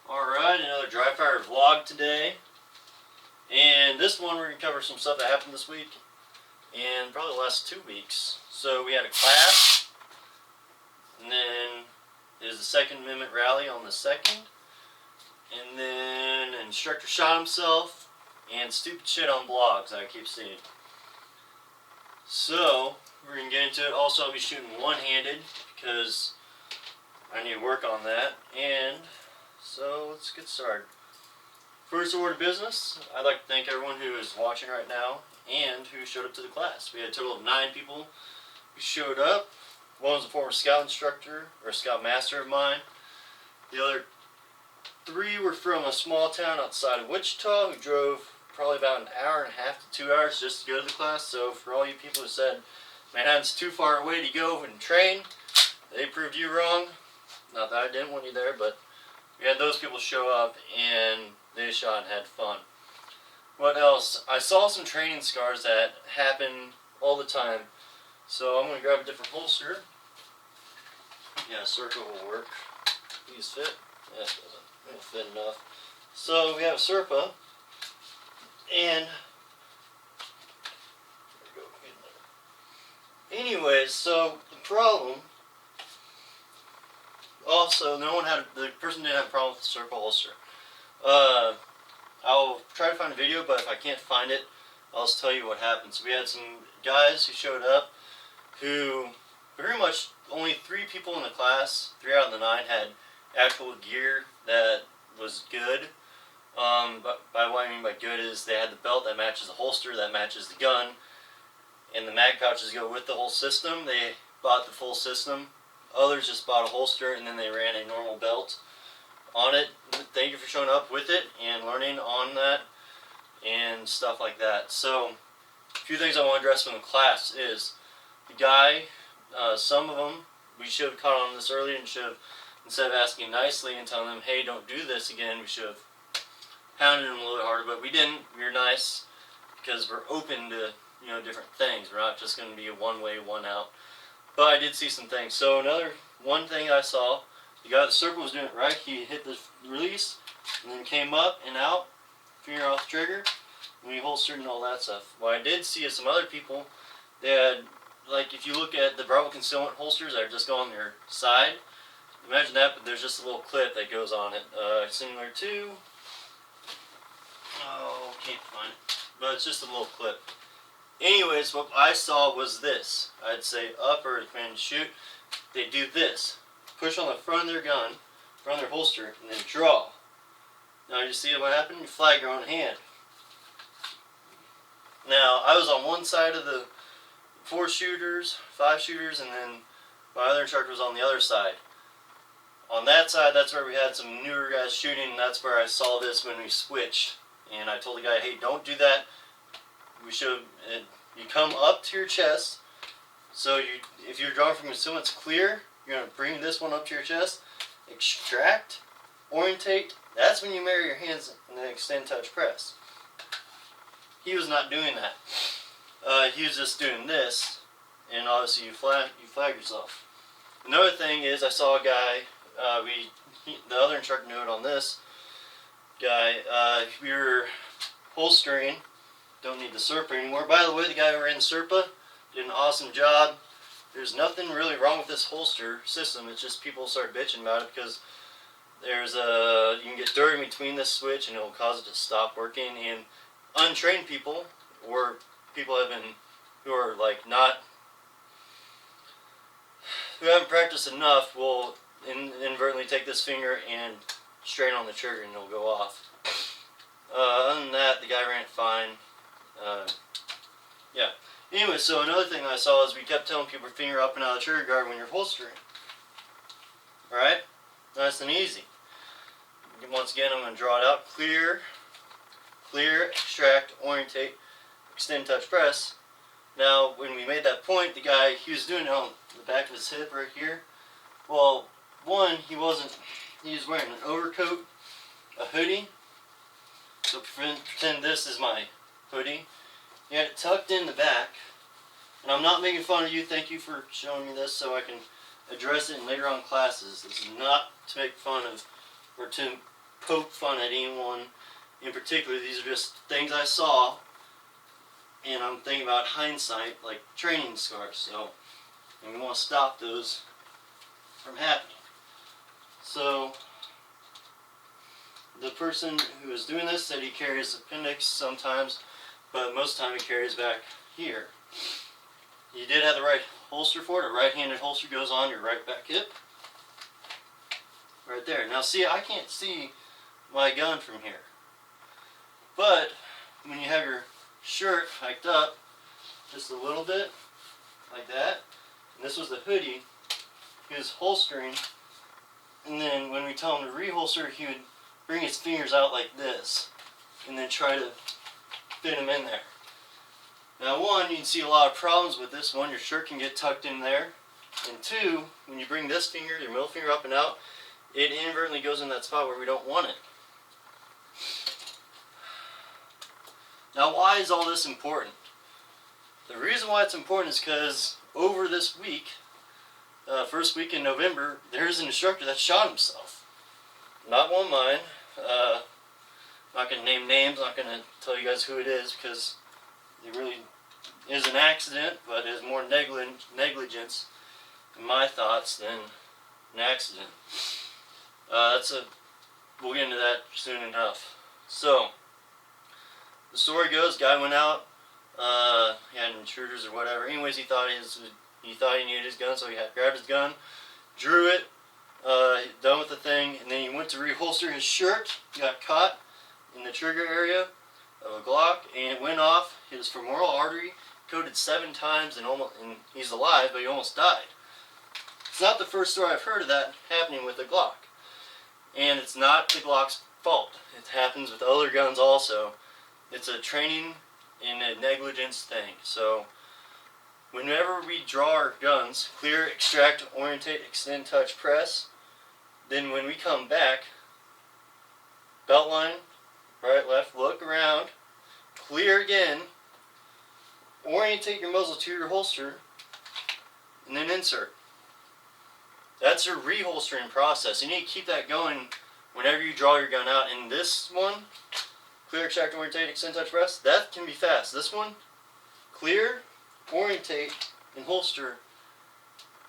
Alright, another Dryfire vlog today. And this one we're going to cover some stuff that happened this week and probably the last 2 weeks. So we had a class, and then there's the Second Amendment rally on the 2nd, and then an instructor shot himself, and stupid shit on blogs that I keep seeing. So we're going to get into it. Also, I'll be shooting one-handed because I need to work on that. And so let's get started. First order of business, I'd like to thank everyone who is watching right now and who showed up to the class. We had a total of 9 people who showed up. One was a former scout instructor or scout master of mine. The other 3 were from a small town outside of Wichita who drove probably about an hour and a half to 2 hours just to go to the class. So for all you people who said Manhattan's too far away to go and train, they proved you wrong. Not that I didn't want you there, but we had those people show up and they shot and had fun. What else? I saw some training scars that happen all the time. So I'm going to grab a different holster. Yeah, a circle will work. These fit? Yes, it'll fit enough. So we have a Serpa. And anyways, so the problem, also the person didn't have a problem with the Serpa holster. I'll try to find a video, but if I can't find it, I'll just tell you what happened. So we had some guys who showed up who pretty much only 3 people in the class, 3 out of the 9 had actual gear that was good. But by what I mean by good is they had the belt that matches the holster, that matches the gun, and the mag pouches go with the whole system. They bought the full system. Others just bought a holster and then they ran a normal belt on it. Thank you for showing up with it and learning on that and stuff like that. So a few things I want to address from the class is the guy, some of them, we should have caught on this earlier and should have, instead of asking nicely and telling them, hey, don't do this again, we should have pounded them a little bit harder, but we didn't. We were nice because we're open to, different things. We're not just going to be a one way, one out. But I did see some things. So one thing I saw, the guy at the circle was doing it right. He hit the release and then came up and out, finger off the trigger, and we holstered and all that stuff. What I did see is some other people, they had, like if you look at the Bravo concealment holsters that just go on their side, imagine that, but there's just a little clip that goes on it, similar to, can't find it, but it's just a little clip. Anyways, what I saw was this. I'd say up or command and shoot. They do this. Push on the front of their gun, front of their holster, and then draw. Now you see what happened? You flag your own hand. Now, I was on one side of the 4 shooters, 5 shooters, and then my other instructor was on the other side. On that side, that's where we had some newer guys shooting, and that's where I saw this when we switched. And I told the guy, hey, don't do that. You come up to your chest. So if you're drawing from concealment, it's clear. You're going to bring this one up to your chest. Extract, orientate. That's when you marry your hands and then extend, touch, press. He was not doing that. He was just doing this, and obviously you flag yourself. Another thing is I saw a guy. The other instructor knew it on this guy. We were holstering. Don't need the Serpa anymore. By the way, the guy who ran the Serpa did an awesome job. There's nothing really wrong with this holster system. It's just people start bitching about it because you can get dirt in between this switch and it will cause it to stop working. And untrained people or people who are like who haven't practiced enough will inadvertently take this finger and strain on the trigger and it'll go off. Other than that, the guy ran it fine. Yeah. Anyway, so another thing I saw is we kept telling people to finger up and out of the trigger guard when you're holstering. Alright? Nice and easy. Once again, I'm going to draw it out. Clear, extract, orientate, extend, touch, press. Now, when we made that point, the guy, he was doing it on the back of his hip right here. Well, one, he was wearing an overcoat, a hoodie. So pretend this is my hoodie. He had it tucked in the back. And I'm not making fun of you. Thank you for showing me this so I can address it in later on classes. This is not to make fun of or to poke fun at anyone in particular. These are just things I saw, and I'm thinking about hindsight, like training scars. So, and we want to stop those from happening. So, the person who is doing this said he carries appendix sometimes, but most of the time he carries back here. You did have the right holster for it. A right-handed holster goes on your right back hip. Right there. Now see, I can't see my gun from here. But when you have your shirt hiked up just a little bit, like that, and this was the hoodie, he was holstering, and then when we tell him to reholster, he would bring his fingers out like this, and then try to fit them in there. Now one, you can see a lot of problems with this. One, your shirt can get tucked in there, and two, when you bring this finger, your middle finger up and out, it inadvertently goes in that spot where we don't want it. Now why is all this important? The reason why it's important is because over this week, first week in November, there's an instructor that shot himself. Not one of mine. I'm not going to name names, I'm not going to tell you guys who it is because it really is an accident, but it is more negligence in my thoughts than an accident. We'll get into that soon enough. So, the story goes, guy went out, he had intruders or whatever. Anyways, he thought he needed his gun, so he grabbed his gun, drew it, done with the thing, and then he went to reholster his shirt. He got caught in the trigger area of a Glock, and it went off. His femoral artery coated 7 times, and he's alive, but he almost died. It's not the first story I've heard of that happening with a Glock. And it's not the Glock's fault. It happens with other guns also. It's a training and a negligence thing. So, whenever we draw our guns, clear, extract, orientate, extend, touch, press, then when we come back, belt line, right, left, look around, clear again, orientate your muzzle to your holster, and then insert. That's your reholstering process. You need to keep that going whenever you draw your gun out. And this one, clear, extract, orientate, extend, touch, press, that can be fast. This one, clear, orientate, and holster,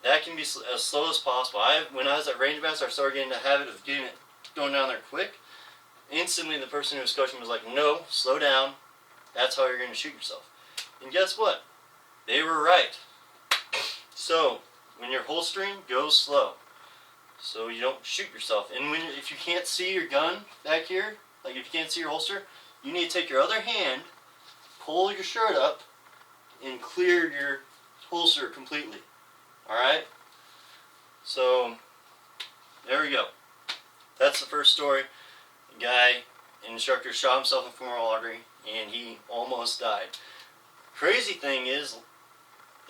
that can be as slow as possible. When I was at range master, I started getting the habit of going down there quick. Instantly, the person who was coaching was like, no, slow down. That's how you're going to shoot yourself. And guess what? They were right. So, when you're holstering, go slow, so you don't shoot yourself. And if you can't see your gun back here, like if you can't see your holster, you need to take your other hand, pull your shirt up, and clear your holster completely. Alright? So, there we go. That's the first story. The guy, an instructor, shot himself in the femoral artery, and he almost died. Crazy thing is,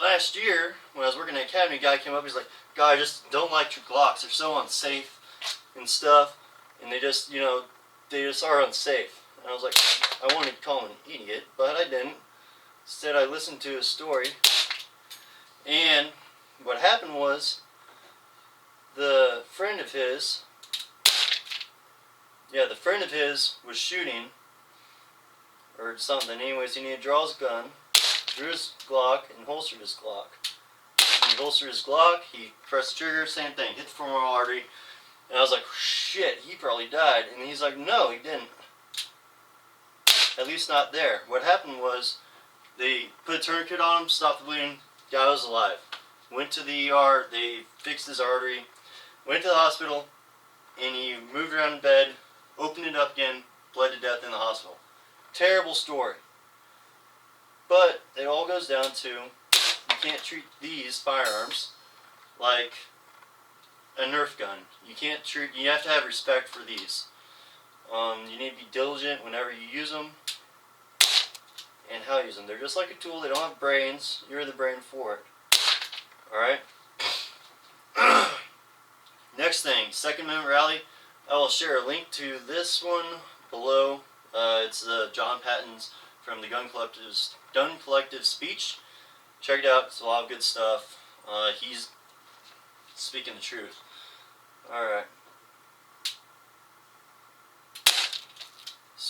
last year, when I was working at Academy, a guy came up, he's like, "God, I just don't like your Glocks. They're so unsafe and stuff, and they just are unsafe." And I was like, I wanted to call him an idiot, but I didn't. Instead, I listened to his story, and what happened was, the friend of his was shooting, or something. Anyways, he needed to draw his gun, drew his Glock, and holstered his Glock. When he holstered his Glock, he pressed the trigger, same thing, hit the femoral artery, and I was like, shit, he probably died. And he's like, no, he didn't. At least not there. What happened was, they put a tourniquet on him, stopped the bleeding, guy was alive. Went to the ER, they fixed his artery, went to the hospital, and he moved around in bed, opened it up again, bled to death in the hospital. Terrible story. But it all goes down to, you can't treat these firearms like a Nerf gun. You have to have respect for these. You need to be diligent whenever you use them and how you use them. They're just like a tool. They don't have brains. You're the brain for it. Alright? Next thing, Second Amendment rally. I will share a link to this one below. It's John Patton's from the Gun Collective speech. Check it out. It's a lot of good stuff. He's speaking the truth. Alright.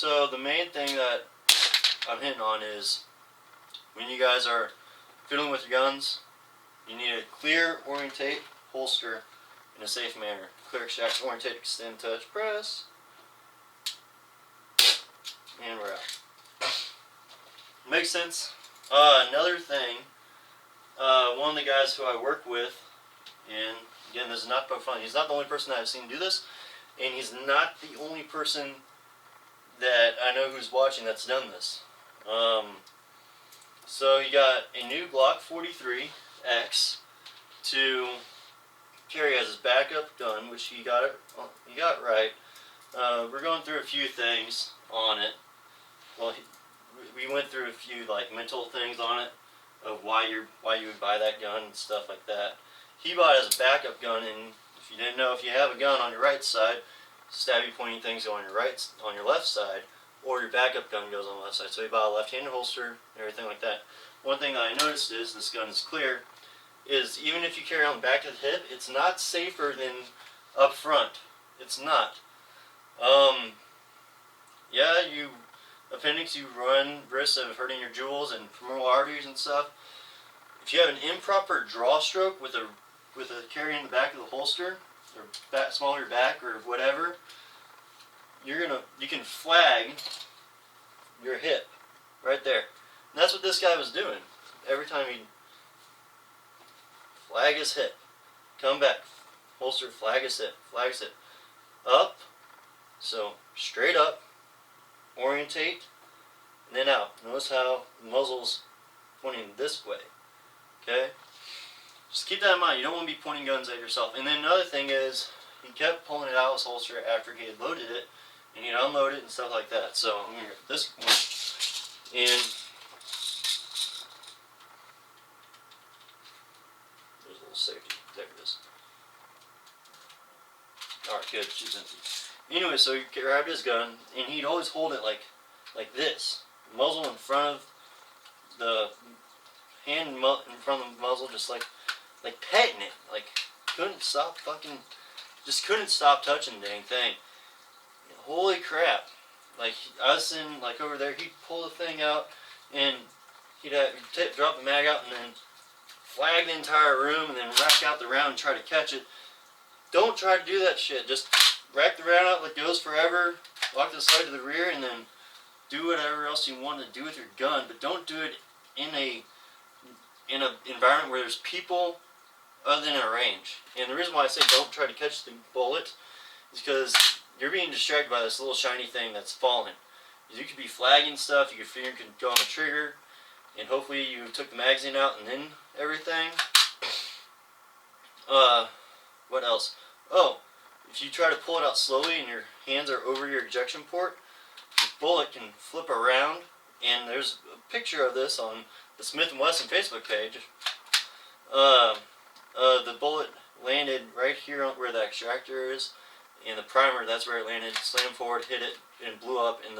So the main thing that I'm hitting on is when you guys are fiddling with your guns, you need a clear, orientate, holster in a safe manner. Clear, extract, orientate, extend, touch, press, and we're out. Makes sense. Another thing, one of the guys who I work with, and again, this is not for fun. He's not the only person that I've seen do this, and he's not the only person that I know who's watching that's done this. So he got a new Glock 43X to carry as his backup gun, which he got right. We're going through a few things on it. Well, we went through a few like mental things on it of why you would buy that gun and stuff like that. He bought it as a backup gun, and if you didn't know, if you have a gun on your right side, stabby pointing things go on your left side, or your backup gun goes on the left side. So he bought a left-handed holster and everything like that. One thing that I noticed is this gun is clear. Is even if you carry on the back of the hip, it's not safer than up front. It's not. Yeah, appendix, you run risks of hurting your jewels and femoral arteries and stuff. If you have an improper draw stroke with a carry in the back of the holster, or smaller back or whatever, you can flag your hip right there. And that's what this guy was doing. Every time he'd flag his hip, come back, holster, flag his hip, up, so straight up, orientate, and then out. Notice how the muzzle's pointing this way, okay? Just keep that in mind. You don't want to be pointing guns at yourself. And then another thing is, he kept pulling it out of his holster after he had loaded it, and he'd unload it and stuff like that. So I'm going to get this one, and there's a little safety. There it is. Alright, good. She's empty. Anyway, so he grabbed his gun, and he'd always hold it like this. Muzzle in front of the hand in front of the muzzle, just like petting it. Like, couldn't stop touching the dang thing. Holy crap. Like, I was sitting, like, over there, he'd pull the thing out, and he'd drop the mag out, and then flag the entire room, and then rack out the round and try to catch it. Don't try to do that shit. Just rack the round out like it goes forever, walk to the side to the rear, and then do whatever else you want to do with your gun, but don't do it in an environment where there's people other than a range. And the reason why I say don't try to catch the bullet is because you're being distracted by this little shiny thing that's falling. You could be flagging stuff, your finger could go on the trigger, and hopefully you took the magazine out and then everything. What else? Oh, if you try to pull it out slowly and your hands are over your ejection port, the bullet can flip around, and there's a picture of this on the Smith & Wesson Facebook page. The bullet landed right here where the extractor is, and the primer, that's where it landed, slammed forward, hit it, and blew up in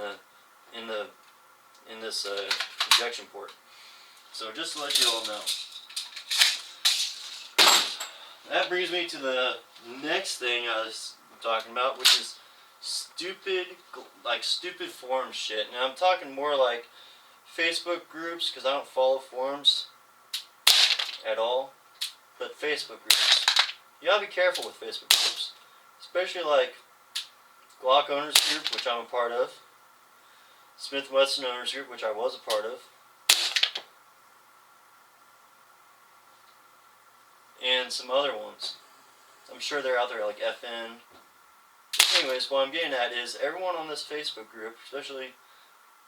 this ejection port. So just to let you all know. That brings me to the next thing I was talking about, which is stupid forum shit. Now I'm talking more like Facebook groups, because I don't follow forums at all, but Facebook groups. You gotta be careful with Facebook groups, especially like Glock Owners Group, which I'm a part of, Smith & Wesson Owners Group, which I was a part of, and some other ones. I'm sure they're out there like FN. Anyways, what I'm getting at is everyone on this Facebook group, especially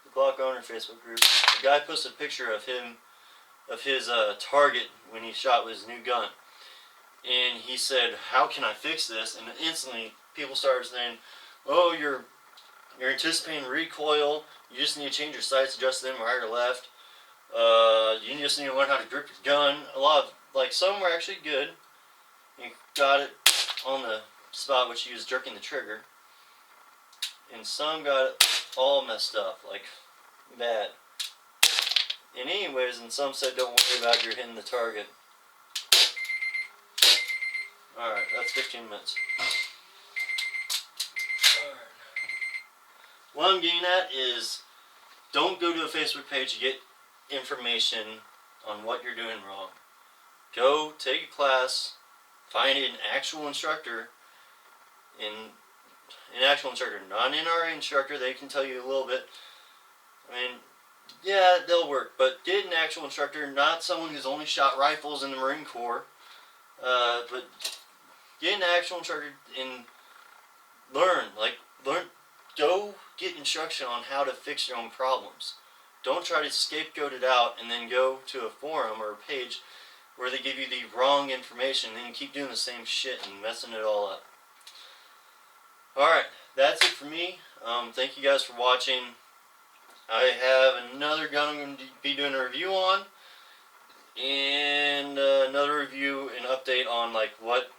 the Glock Owner Facebook group, the guy posted a picture of his target when he shot with his new gun. And he said, how can I fix this? And instantly people started saying, oh, you're anticipating recoil, you just need to change your sights, adjust them right or left. You just need to learn how to grip your gun. A lot of, like, some were actually good. You got it on the spot which he was jerking the trigger. And some got it all messed up, like, bad. And anyways, and some said don't worry about your hitting the target. Alright, that's 15 minutes. Alright. what I'm getting at is, don't go to a Facebook page to get information on what you're doing wrong. Go take a class, find an actual instructor, not an NRA instructor. They can tell you a little bit. I mean, yeah, they'll work, but get an actual instructor, not someone who's only shot rifles in the Marine Corps. But get an actual instructor and learn. Go get instruction on how to fix your own problems. Don't try to scapegoat it out and then go to a forum or a page where they give you the wrong information and then keep doing the same shit and messing it all up. Alright, that's it for me. Thank you guys for watching. I have another gun I'm going to be doing a review on, and another review and update on what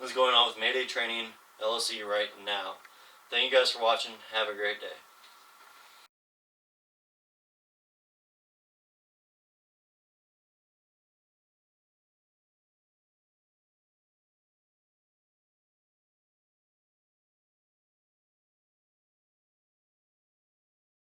is going on with Mayday training LSE right now. Thank you guys for watching. Have a great day.